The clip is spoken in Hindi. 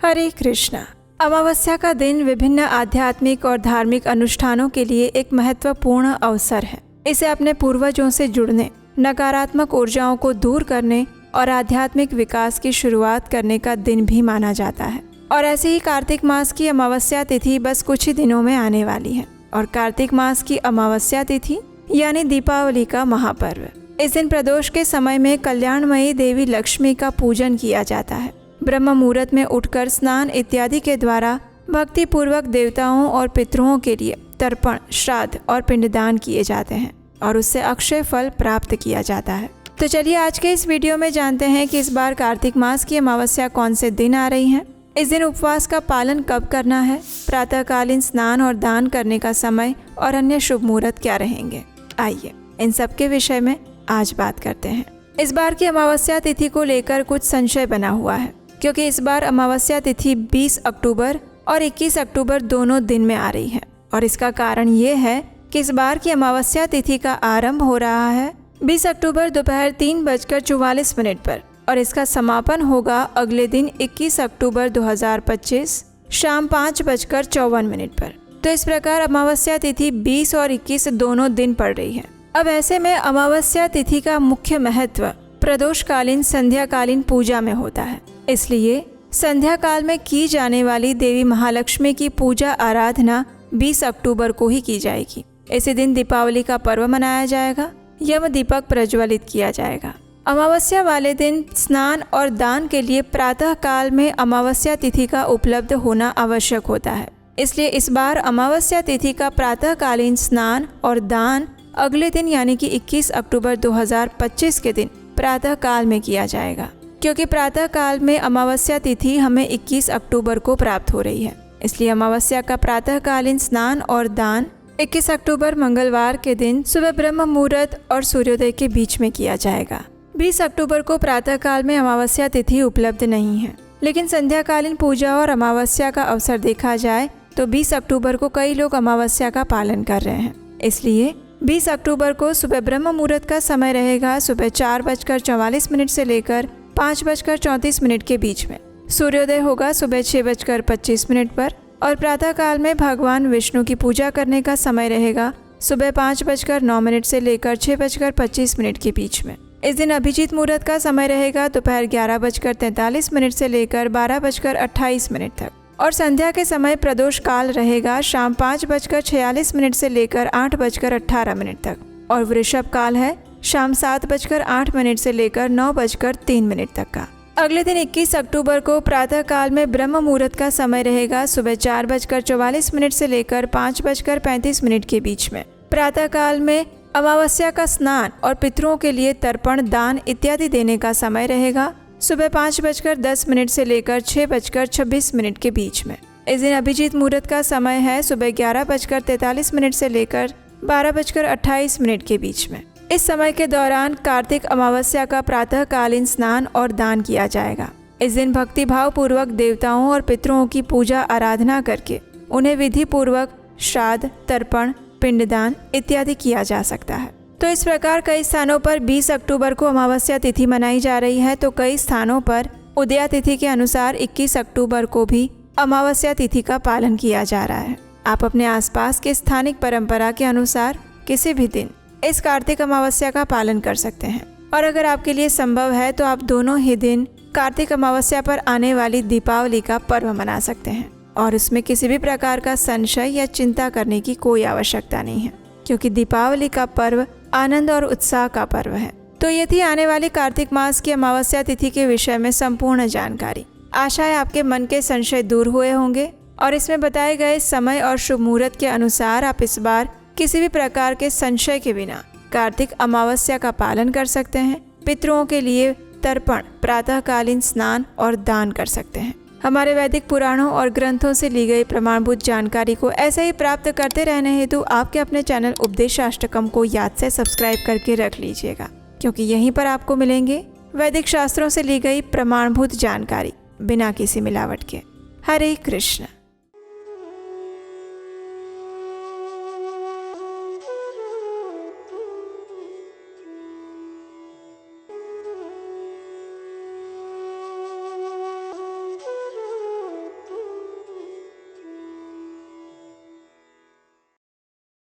हरे कृष्णा। अमावस्या का दिन विभिन्न आध्यात्मिक और धार्मिक अनुष्ठानों के लिए एक महत्वपूर्ण अवसर है। इसे अपने पूर्वजों से जुड़ने, नकारात्मक ऊर्जाओं को दूर करने और आध्यात्मिक विकास की शुरुआत करने का दिन भी माना जाता है। और ऐसे ही कार्तिक मास की अमावस्या तिथि बस कुछ ही दिनों में आने वाली है। और कार्तिक मास की अमावस्या तिथि यानी दीपावली का महापर्व। इस दिन प्रदोष के समय में कल्याणमयी देवी लक्ष्मी का पूजन किया जाता है। ब्रह्म मुहूर्त में उठकर स्नान इत्यादि के द्वारा भक्ति पूर्वक देवताओं और पितरों के लिए तर्पण, श्राद्ध और पिंडदान किए जाते हैं और उससे अक्षय फल प्राप्त किया जाता है। तो चलिए आज के इस वीडियो में जानते हैं कि इस बार कार्तिक मास की अमावस्या कौन से दिन आ रही है, इस दिन उपवास का पालन कब करना है, प्रातःकालीन स्नान और दान करने का समय और अन्य शुभ मुहूर्त क्या रहेंगे। आइए इन सब के विषय में आज बात करते हैं। इस बार की अमावस्या तिथि को लेकर कुछ संशय बना हुआ है, क्योंकि इस बार अमावस्या तिथि 20 अक्टूबर और 21 अक्टूबर दोनों दिन में आ रही है। और इसका कारण ये है कि इस बार की अमावस्या तिथि का आरंभ हो रहा है 20 अक्टूबर दोपहर 3:44 पर और इसका समापन होगा अगले दिन 21 अक्टूबर 2025 शाम 5:54 पर। तो इस प्रकार अमावस्या तिथि 20 और 21 दोनों दिन पड़ रही है। अब ऐसे में अमावस्या तिथि का मुख्य महत्व प्रदोषकालीन संध्याकालीन पूजा में होता है। इसलिए संध्या काल में की जाने वाली देवी महालक्ष्मी की पूजा आराधना 20 अक्टूबर को ही की जाएगी। इसी दिन दीपावली का पर्व मनाया जाएगा, यम दीपक प्रज्वलित किया जाएगा। अमावस्या वाले दिन स्नान और दान के लिए प्रातः काल में अमावस्या तिथि का उपलब्ध होना आवश्यक होता है। इसलिए इस बार अमावस्या तिथि का प्रातःकालीन स्नान और दान अगले दिन यानी कि 21 अक्टूबर 2025 के दिन प्रातः काल में किया जाएगा, क्योंकि प्रातः काल में अमावस्या तिथि हमें 21 अक्टूबर को प्राप्त हो रही है। इसलिए अमावस्या का प्रातःकालीन स्नान और दान 21 अक्टूबर मंगलवार के दिन सुबह ब्रह्म मुहूर्त और सूर्योदय के बीच में किया जाएगा। 20 अक्टूबर को प्रातः काल में अमावस्या तिथि उपलब्ध नहीं है, लेकिन संध्याकालीन पूजा और अमावस्या का अवसर देखा जाए तो 20 अक्टूबर को कई लोग अमावस्या का पालन कर रहे हैं। इसलिए 20 अक्टूबर को सुबह ब्रह्म मुहूर्त का समय रहेगा सुबह 4:44 से लेकर 5:34 के बीच में। सूर्योदय होगा सुबह 6:25 पर और प्रातः काल में भगवान विष्णु की पूजा करने का समय रहेगा सुबह 5:09 से लेकर 6:25 के बीच में। इस दिन अभिजीत मुहूर्त का समय रहेगा दोपहर 11:43 से लेकर 12:28 तक और संध्या के समय प्रदोष काल रहेगा शाम 5:46 से लेकर 8:18 तक और वृषभ काल है शाम 7:08 से लेकर 9:03 तक का। अगले दिन 21 अक्टूबर को प्रातः काल में ब्रह्म मुहूर्त का समय रहेगा सुबह 4:44 से लेकर 5:35 के बीच में। प्रातः काल में अमावस्या का स्नान और पितरों के लिए तर्पण, दान इत्यादि देने का समय रहेगा सुबह 5:10 से लेकर 6:26 के बीच में। इस दिन अभिजीत मुहूर्त का समय है सुबह 11:43 से लेकर 12:28 के बीच में। इस समय के दौरान कार्तिक अमावस्या का प्रातःकालीन स्नान और दान किया जाएगा। इस दिन भक्ति भाव पूर्वक देवताओं और पितरों की पूजा आराधना करके उन्हें विधि पूर्वक श्राद्ध, तर्पण, पिंडदान इत्यादि किया जा सकता है। तो इस प्रकार कई स्थानों पर 20 अक्टूबर को अमावस्या तिथि मनाई जा रही है, तो कई स्थानों पर उदया तिथि के अनुसार 21 अक्टूबर को भी अमावस्या तिथि का पालन किया जा रहा है। आप अपने आसपास के स्थानिक परंपरा के अनुसार किसी भी दिन इस कार्तिक अमावस्या का पालन कर सकते हैं। और अगर आपके लिए संभव है तो आप दोनों ही दिन कार्तिक अमावस्या पर आने वाली दीपावली का पर्व मना सकते हैं और उसमें किसी भी प्रकार का संशय या चिंता करने की कोई आवश्यकता नहीं है, क्योंकि दीपावली का पर्व आनंद और उत्साह का पर्व है। तो ये थी आने वाली कार्तिक मास की अमावस्या तिथि के विषय में संपूर्ण जानकारी। आशा है आपके मन के संशय दूर हुए होंगे और इसमें बताए गए समय और शुभ मुहूर्त के अनुसार आप इस बार किसी भी प्रकार के संशय के बिना कार्तिक अमावस्या का पालन कर सकते हैं। पितरों के लिए तर्पण, प्रातःकालीन स्नान और दान कर सकते हैं। हमारे वैदिक पुराणों और ग्रंथों से ली गई प्रमाणभूत जानकारी को ऐसे ही प्राप्त करते रहने हेतु आपके अपने चैनल उपदेशाष्टकम को याद से सब्सक्राइब करके रख लीजिएगा, क्योंकि यहीं पर आपको मिलेंगे वैदिक शास्त्रों से ली गई प्रमाणभूत जानकारी बिना किसी मिलावट के। हरे कृष्ण।